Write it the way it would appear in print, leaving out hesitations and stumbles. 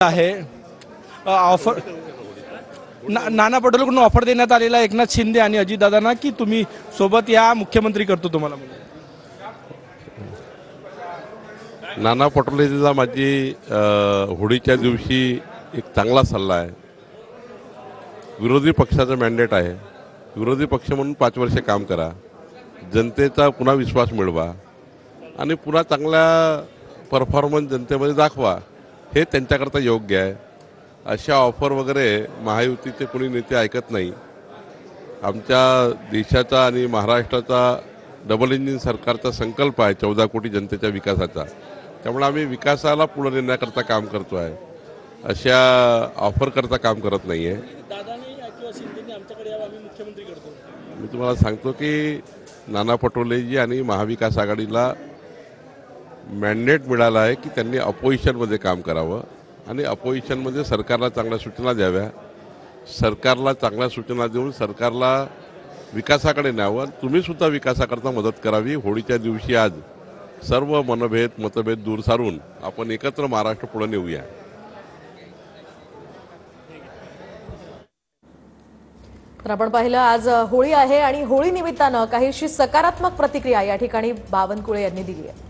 आहे ऑफर नाना पटोलेकडून ऑफर देण्यात आलेला एकनाथ शिंदे आणि अजितदादांना की तुम्ही सोबत या, मुख्यमंत्री करतो तुम्हाला म्हणून. नाना पटोलेला माझी होळीच्या दिवशी एक चांगला सल्ला आहे. विरोधी पक्षाचं मॅन्डेट आहे. विरोधी पक्ष म्हणून 5 वर्षे काम करा, जनतेचा पुन्हा विश्वास मिळवा आणि पुन्हा चांगला परफॉर्मन्स जनतेमध्ये दाखवा, हे त्यांच्याकरता योग्य आहे. अशा ऑफर वगैरे महायुतीचे कोणी नेते ऐकत नाही. आमच्या देशाचा आणि महाराष्ट्राचा डबल इंजिन सरकारचा संकल्प आहे 14 कोटी जनतेच्या विकासाचा. त्यामुळे आम्ही विकासाला पुढे नेण्याकरता काम करतो आहे, अशा ऑफर करता काम करत नाही आहे. मी तुम्हाला सांगतो की नाना पटोलेजी आणि महाविकास आघाडीला मॅन्डेट मिळाला आहे की त्यांनी अपोजिशनमध्ये काम करावं आणि अपोजिशनमध्ये सरकारला चांगल्या सूचना द्याव्या. सरकारला चांगल्या सूचना देऊन सरकारला विकासाकडे न्यावं. तुम्हीसुद्धा विकासाकरता मदत करावी. होळीच्या दिवशी आज सर्व मनभेद मतभेद दूर सारून आपण एकत्र महाराष्ट्र पुढे नेऊया. तर आपण पाहिलं आज होळी आहे आणि होळी निमित्तानं काहीशी सकारात्मक प्रतिक्रिया या ठिकाणी बावनकुळे यांनी दिली आहे.